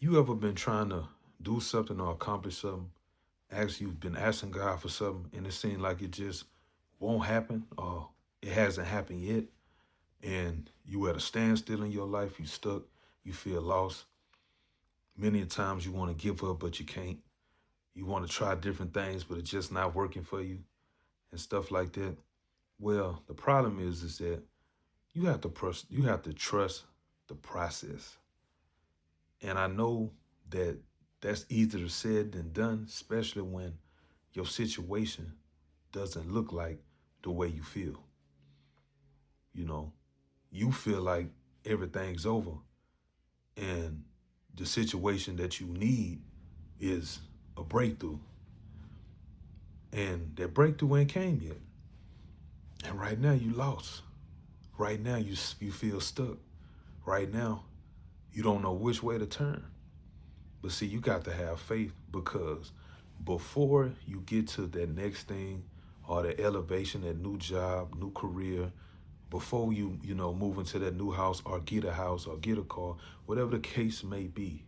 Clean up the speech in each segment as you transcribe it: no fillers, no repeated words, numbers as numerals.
You ever been trying to do something or accomplish something? Actually, you've been asking God for something and it seemed like it just won't happen or it hasn't happened yet. And you at a standstill in your life, you stuck, you feel lost. Many times you want to give up, but you can't. You want to try different things, but it's just not working for you and stuff like that. Well, the problem is that you have to trust the process. And I know that that's easier said than done, especially when your situation doesn't look like the way you feel. You know, you feel like everything's over and the situation that you need is a breakthrough. And that breakthrough ain't came yet. And right now you lost. Right now you feel stuck. Right now you don't know which way to turn. But see, you got to have faith because before you get to that next thing or the elevation, that new job, new career, before you move into that new house or get a car, whatever the case may be,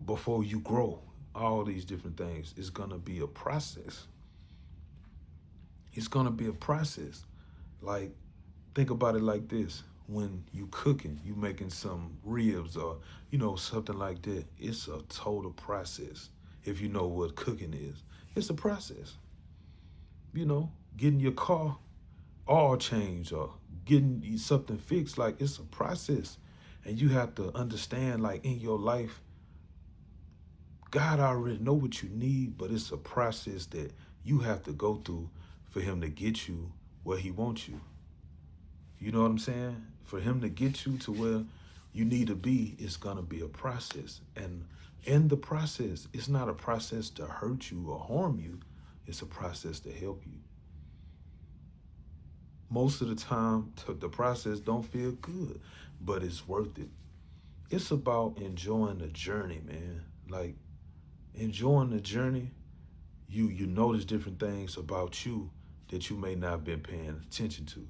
before you grow, all these different things, it's gonna be a process. It's gonna be a process. Like, think about it like this. When you cooking, you making some ribs or, something like that, it's a total process. If you know what cooking is, it's a process. Getting your car all changed or getting something fixed, like it's a process. And you have to understand, like in your life, God already know what you need, but it's a process that you have to go through for him to get you where he wants you. You know what I'm saying? For him to get you to where you need to be, it's gonna be a process. And in the process, it's not a process to hurt you or harm you. It's a process to help you. Most of the time, the process don't feel good, but it's worth it. It's about enjoying the journey, man. Like enjoying the journey, you notice different things about you that you may not have been paying attention to.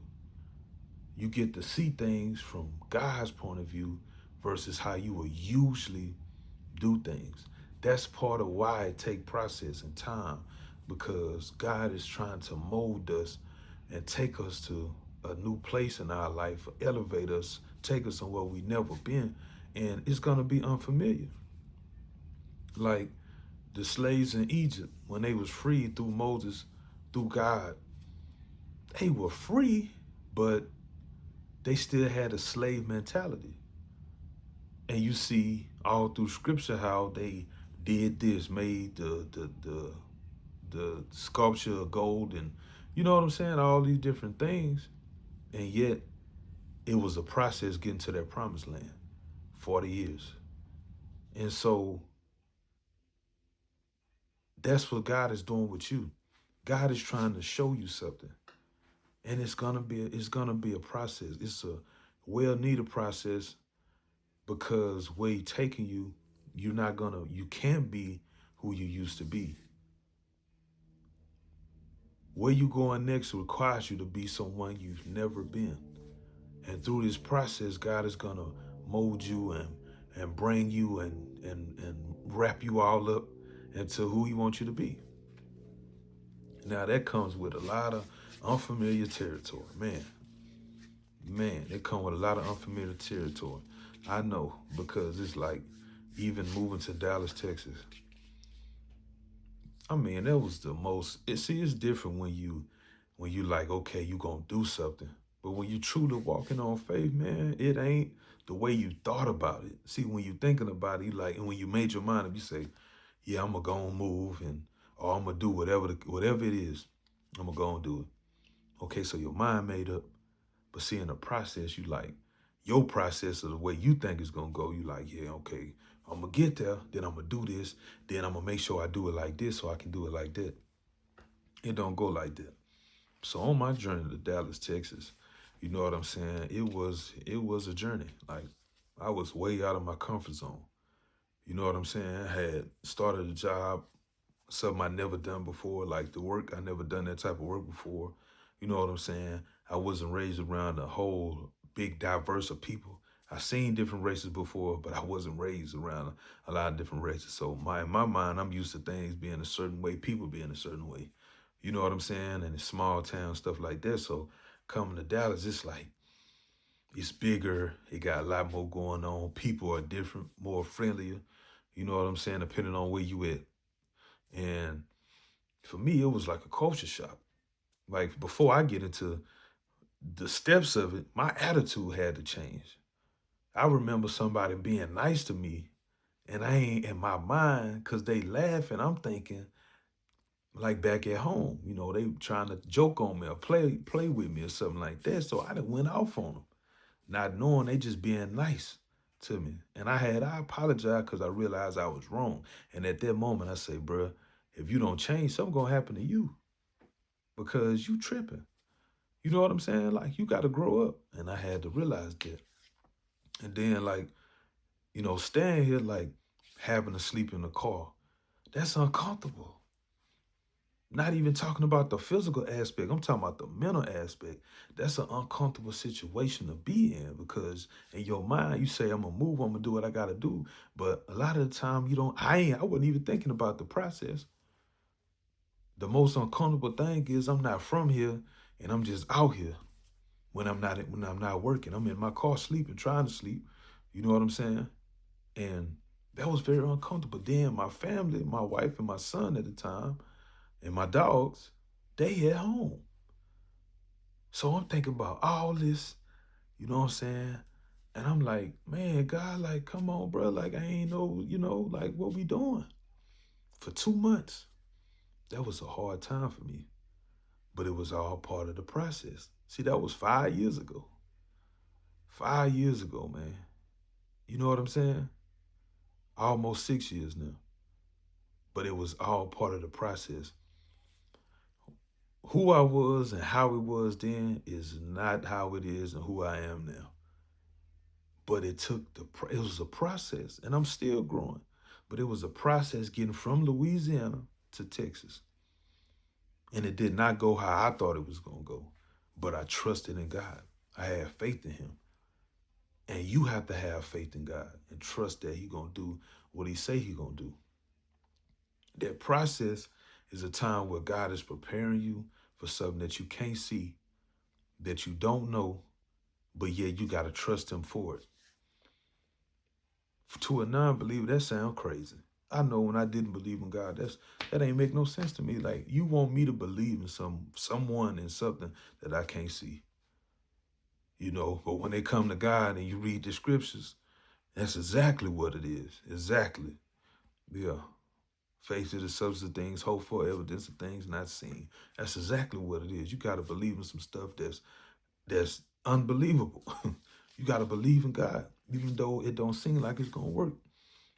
You get to see things from God's point of view versus how you will usually do things. That's part of why it take process and time, because God is trying to mold us and take us to a new place in our life, elevate us, take us somewhere we never been, and it's gonna be unfamiliar. Like the slaves in Egypt, when they was freed through Moses, through God, they were free, but they still had a slave mentality. And you see all through scripture how they did this, made the sculpture of gold, and you know what I'm saying, all these different things. And yet it was a process getting to that promised land, 40 years. And so that's what God is doing with you. God is trying to show you something. And it's gonna be a process. It's a well needed process, because where He's taking you, you can't be who you used to be. Where you going next requires you to be someone you've never been. And through this process, God is gonna mold you and bring you and wrap you all up into who He wants you to be. Now that comes with a lot of unfamiliar territory, man. Man, it comes with a lot of unfamiliar territory. I know, because it's like even moving to Dallas, Texas. I mean, that was the most. It's different when you like, okay, you gonna do something, but when you truly walking on faith, man, it ain't the way you thought about it. See, when you thinking about it, you like, and when you made your mind up, you say, yeah, I'm gonna go and move, and or I'm gonna do whatever it is, I'm gonna go and do it. Okay, so your mind made up, but see, in the process, you like your process of the way you think it's gonna go. You like, yeah, okay, I'm gonna get there, then I'm gonna do this, then I'm gonna make sure I do it like this so I can do it like that. It don't go like that. So on my journey to Dallas, Texas, you know what I'm saying? It was a journey. Like I was way out of my comfort zone. You know what I'm saying? I had started a job, something I never done before, like the work, I never done that type of work before. You know what I'm saying? I wasn't raised around a whole big diverse of people. I seen different races before, but I wasn't raised around a lot of different races. So in my mind, I'm used to things being a certain way, people being a certain way. You know what I'm saying? And it's small town stuff like that. So coming to Dallas, it's like it's bigger. It got a lot more going on. People are different, more friendlier. You know what I'm saying? Depending on where you at. And for me, it was like a culture shock. Like before I get into the steps of it, my attitude had to change. I remember somebody being nice to me, and I ain't in my mind because they laughing. I'm thinking like back at home, they trying to joke on me or play with me or something like that. So I done went off on them, not knowing they just being nice to me. And I apologized because I realized I was wrong. And at that moment, I say, bruh, if you don't change, something gonna happen to you because you tripping. You know what I'm saying? Like you got to grow up. And I had to realize that. And then staying here like having to sleep in the car, that's uncomfortable. Not even talking about the physical aspect. I'm talking about the mental aspect. That's an uncomfortable situation to be in because in your mind you say I'm gonna move, I'm gonna do what I gotta do. But a lot of the time you don't I wasn't even thinking about the process. The most uncomfortable thing is I'm not from here and I'm just out here when I'm not working. I'm in my car sleeping, trying to sleep. You know what I'm saying? And that was very uncomfortable. Then my family, my wife and my son at the time, and my dogs, they at home. So I'm thinking about all this, you know what I'm saying? And I'm like, man, God, like, come on, bro. Like, I ain't know, like, what we doing? For 2 months, that was a hard time for me. But it was all part of the process. See, that was 5 years ago. 5 years ago, man. You know what I'm saying? Almost 6 years now. But it was all part of the process. Who I was and how it was then is not how it is and who I am now. But it was a process, and I'm still growing. But it was a process getting from Louisiana to Texas. And it did not go how I thought it was going to go. But I trusted in God. I had faith in him. And you have to have faith in God and trust that he going to do what he say he going to do. That process is a time where God is preparing you for something that you can't see, that you don't know, but yet you got to trust him for it. To a non-believer, that sounds crazy. I know when I didn't believe in God, that ain't make no sense to me. Like you want me to believe in someone in something that I can't see. But when they come to God and you read the scriptures, that's exactly what it is. Exactly. Yeah. Faith is the substance of things hoped for, evidence of things not seen. That's exactly what it is. You gotta believe in some stuff that's unbelievable. You gotta believe in God, even though it don't seem like it's gonna work.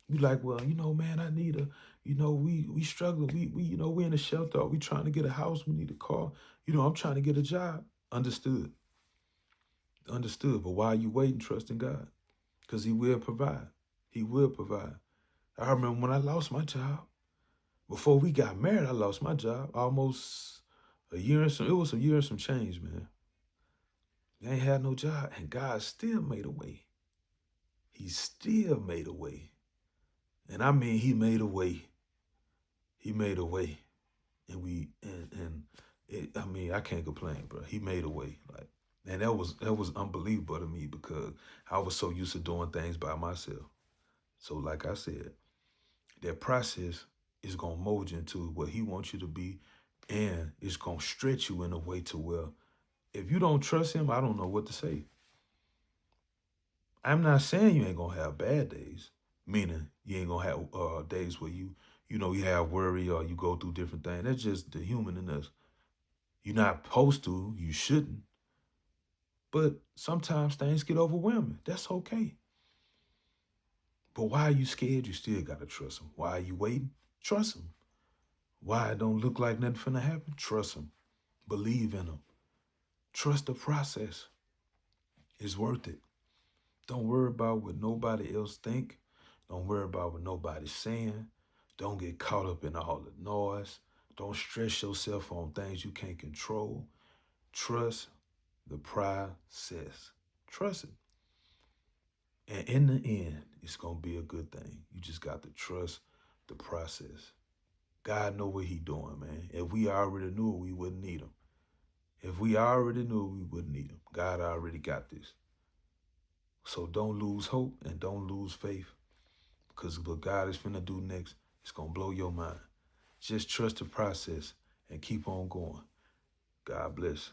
You like, well, man, I need we struggle. We in a shelter. We trying to get a house. We need a car. I'm trying to get a job. Understood. Understood. But why are you waiting, trusting God? Because he will provide. He will provide. I remember when I lost my job. Before we got married, I lost my job. Almost a year and some, it was a year and some change, man. I ain't had no job. And God still made a way. He still made a way. And I mean, he made a way. He made a way. I mean, I can't complain, bro. He made a way, like, and that was unbelievable to me because I was so used to doing things by myself. So, like I said, that process is gonna mold you into what he wants you to be, and it's gonna stretch you in a way to where if you don't trust him, I don't know what to say. I'm not saying you ain't gonna have bad days, meaning you ain't gonna have days where you have worry or you go through different things. That's just the human in us. You're not supposed to, you shouldn't. But sometimes things get overwhelming. That's okay. But why are you scared? You still gotta trust him. Why are you waiting? Trust him. Why it don't look like nothing finna happen? Trust him. Believe in him. Trust the process. It's worth it. Don't worry about what nobody else think. Don't worry about what nobody's saying. Don't get caught up in all the noise. Don't stress yourself on things you can't control. Trust the process. Trust it. And in the end, it's gonna be a good thing. You just got to trust the process. God know what he doing, man. If we already knew it, we wouldn't need him. If we already knew it, we wouldn't need him. God already got this. So don't lose hope and don't lose faith, because what God is finna do next is gonna blow your mind. Just trust the process and keep on going. God bless.